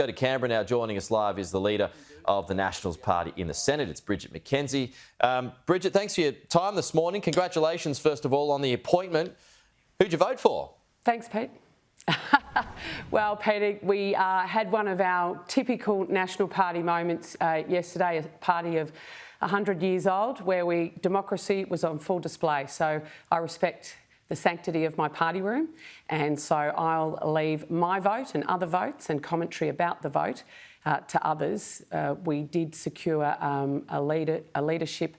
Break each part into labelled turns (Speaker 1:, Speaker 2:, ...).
Speaker 1: Go to Canberra now. Joining us live is the leader of the Nationals Party in the Senate. It's Bridget McKenzie. Bridget, thanks for your time this morning. Congratulations, first of all, on the appointment. Who'd you vote for?
Speaker 2: Thanks, Pete. Well, Peter, we had one of our typical National Party moments yesterday, a party of 100 years old, where democracy was on full display. So I respect the sanctity of my party room, and so I'll leave my vote and other votes and commentary about the vote to others. We did secure a leadership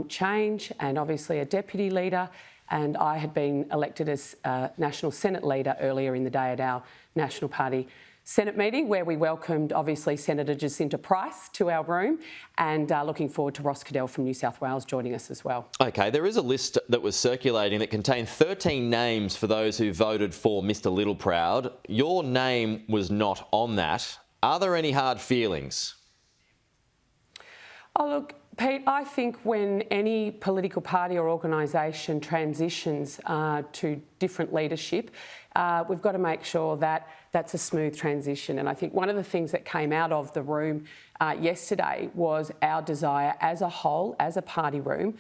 Speaker 2: change and obviously a deputy leader, and I had been elected as National Senate leader earlier in the day at our National Party Senate meeting, where we welcomed obviously Senator Jacinta Price to our room, and looking forward to Ross Cadell from New South Wales joining us as well. OK, there is a list that was circulating that contained 13 names for those who voted for Mr Littleproud. Your name was not on that. Are there any hard feelings? Oh, look, Pete, I think when any political party or organisation transitions to different leadership, we've got to make sure that that's a smooth transition. And I think one of the things that came out of the room yesterday was our desire as a whole, as a party room,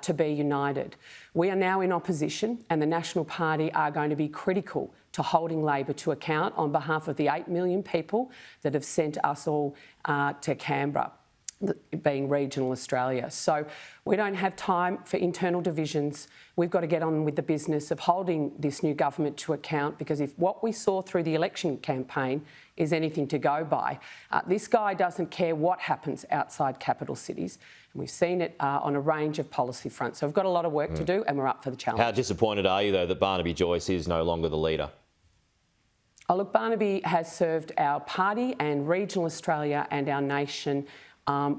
Speaker 2: to be united. We are now in opposition, and the National Party are going to be critical to holding Labor to account on behalf of the 8 million people that have sent us all to Canberra, being regional Australia. So we don't have time for internal divisions. We've got to get on with the business of holding this new government to account, because if what we saw through the election campaign is anything to go by, this guy doesn't care what happens outside capital cities. And we've seen it on a range of policy fronts. So we've got a lot of work to do, and we're up for the challenge. How disappointed are you, though, that Barnaby Joyce is no longer the leader? Oh, look, Barnaby has served our party and regional Australia and our nation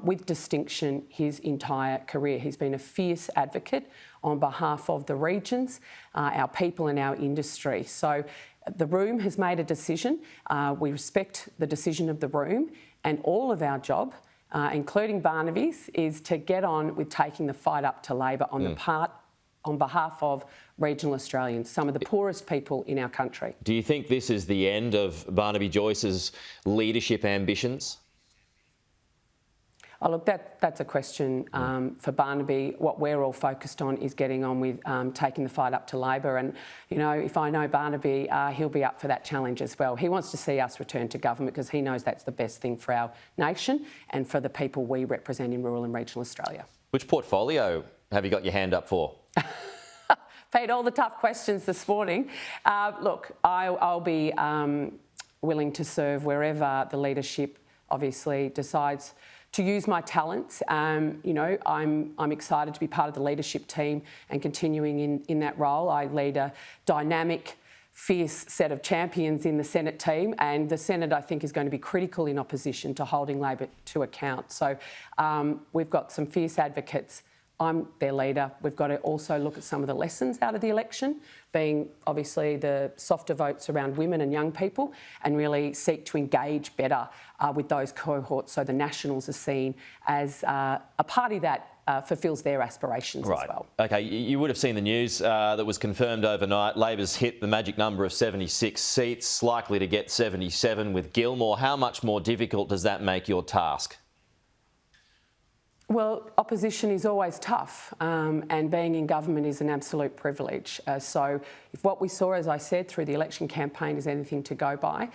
Speaker 2: with distinction his entire career. He's been a fierce advocate on behalf of the regions, our people and our industry. So the room has made a decision. We respect the decision of the room, and all of our job, including Barnaby's, is to get on with taking the fight up to Labor on behalf of regional Australians, some of the poorest people in our country. Do you think this is the end of Barnaby Joyce's leadership ambitions? Oh, look, that's a question for Barnaby. What we're all focused on is getting on with taking the fight up to Labor. And, you know, if I know Barnaby, he'll be up for that challenge as well. He wants to see us return to government because he knows that's the best thing for our nation and for the people we represent in rural and regional Australia. Which portfolio have you got your hand up for? Pete, all the tough questions this morning. Look, I'll be willing to serve wherever the leadership obviously decides to use my talents. You know, I'm excited to be part of the leadership team and continuing in that role. I lead a dynamic, fierce set of champions in the Senate team, and the Senate, I think, is going to be critical in opposition to holding Labor to account. So we've got some fierce advocates. I'm their leader. We've got to also look at some of the lessons out of the election, being obviously the softer votes around women and young people, and really seek to engage better with those cohorts so the Nationals are seen as a party that fulfils their aspirations as well. OK, you would have seen the news that was confirmed overnight. Labor's hit the magic number of 76 seats, likely to get 77 with Gilmore. How much more difficult does that make your task? Well, opposition is always tough, and being in government is an absolute privilege. So if what we saw, as I said, through the election campaign is anything to go by,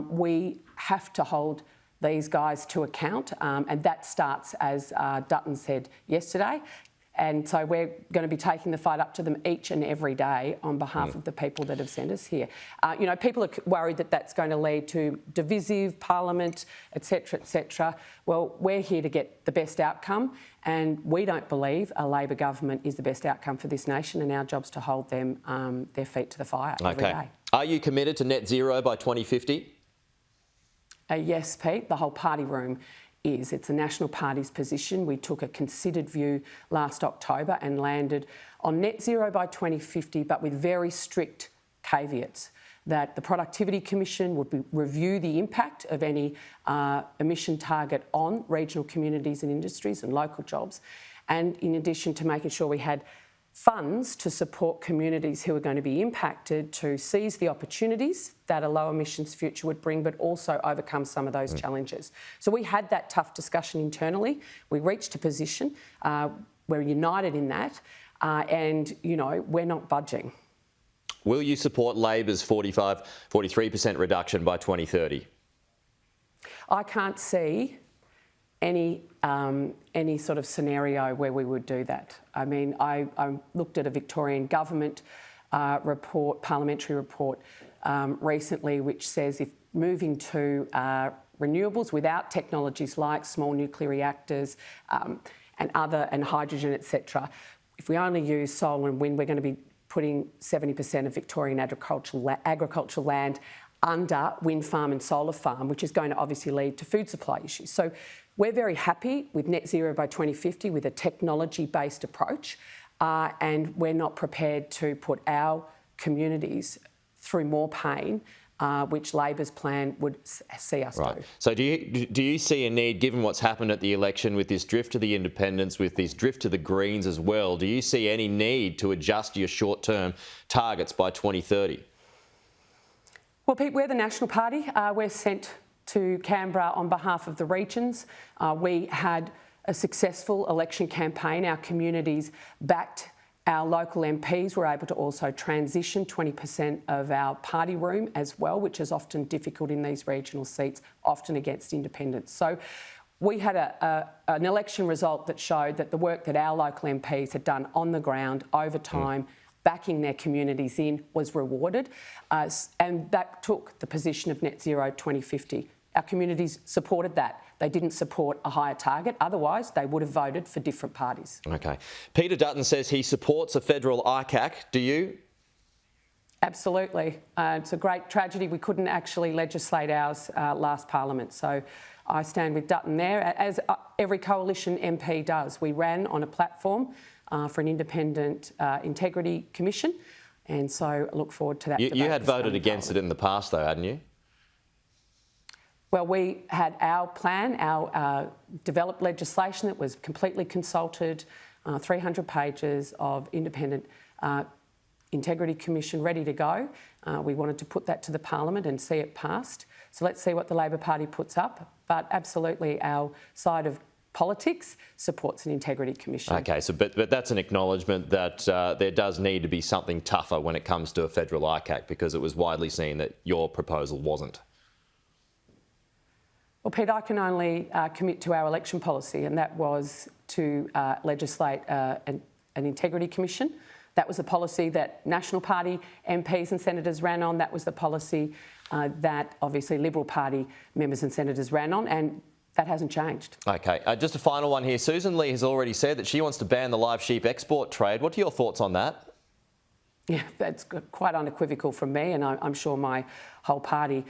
Speaker 2: we have to hold these guys to account, and that starts, as Dutton said yesterday. And so we're going to be taking the fight up to them each and every day on behalf of the people that have sent us here. You know, people are worried that that's going to lead to divisive parliament, etc., etc. Well, we're here to get the best outcome, and we don't believe a Labor government is the best outcome for this nation, and our job's to hold them their feet to the fire every day. Are you committed to net zero by 2050? Yes, Pete. The whole party room is. It's the National Party's position. We took a considered view last October and landed on net zero by 2050, but with very strict caveats that the Productivity Commission would review the impact of any emission target on regional communities and industries and local jobs, and in addition to making sure we had funds to support communities who are going to be impacted to seize the opportunities that a low emissions future would bring, but also overcome some of those challenges. So we had that tough discussion internally. We reached a position, we're united in that, and, you know, we're not budging.
Speaker 1: Will you support Labor's 43% reduction by 2030?
Speaker 2: I can't see any sort of scenario where we would do that. I mean, I looked at a Victorian government parliamentary report recently, which says if moving to renewables without technologies like small nuclear reactors and hydrogen, etc., if we only use solar and wind, we're going to be putting 70% of Victorian agricultural land under wind farm and solar farm, which is going to obviously lead to food supply issues. So we're very happy with net zero by 2050 with a technology-based approach, and we're not prepared to put our communities through more pain, which Labor's plan would see us do.
Speaker 1: So do you see a need, given what's happened at the election with this drift to the independents, with this drift to the Greens as well, do you see any need to adjust your short-term targets by 2030?
Speaker 2: Well, Pete, we're the National Party. We're sent to Canberra on behalf of the regions. We had a successful election campaign. Our communities backed our local MPs. Were able to also transition 20% of our party room as well, which is often difficult in these regional seats, often against independents. So we had an election result that showed that the work that our local MPs had done on the ground over time, backing their communities in, was rewarded. And that took the position of net zero 2050. Our communities supported that. They didn't support a higher target. Otherwise, they would have voted for different parties.
Speaker 1: OK. Peter Dutton says he supports a federal ICAC. Do you?
Speaker 2: Absolutely. It's a great tragedy. We couldn't actually legislate ours last parliament. So I stand with Dutton there, as every coalition MP does. We ran on a platform for an independent integrity commission, and so I look forward to that.
Speaker 1: You had voted against it in the past, though, hadn't you?
Speaker 2: Well, we had our plan, our developed legislation that was completely consulted, 300 pages of independent integrity commission ready to go. We wanted to put that to the parliament and see it passed. So let's see what the Labor Party puts up. But absolutely, our side of politics supports an integrity commission.
Speaker 1: OK, so but that's an acknowledgement that there does need to be something tougher when it comes to a federal ICAC, because it was widely seen that your proposal wasn't.
Speaker 2: Well, Pete, I can only commit to our election policy, and that was to legislate an integrity commission. That was the policy that National Party MPs and senators ran on. That was the policy that obviously Liberal Party members and senators ran on, and that hasn't changed. OK,
Speaker 1: just a final one here. Susan Lee has already said that she wants to ban the live sheep export trade. What are your thoughts on that?
Speaker 2: Yeah, that's quite unequivocal from me, and I'm sure my whole party.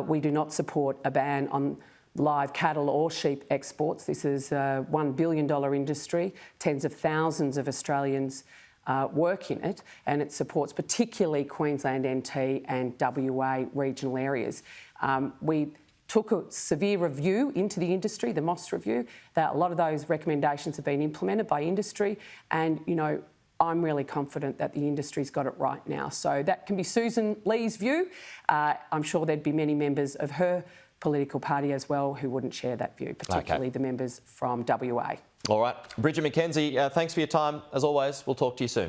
Speaker 2: We do not support a ban on live cattle or sheep exports. This is a $1 billion industry. Tens of thousands of Australians work in it, and it supports particularly Queensland NT and WA regional areas. We took a severe review into the industry, the Moss review. That a lot of those recommendations have been implemented by industry, and, you know, I'm really confident that the industry's got it right now. So that can be Susan Lee's view. I'm sure there'd be many members of her political party as well who wouldn't share that view, particularly the members from WA.
Speaker 1: All right. Bridget McKenzie, thanks for your time. As always, we'll talk to you soon.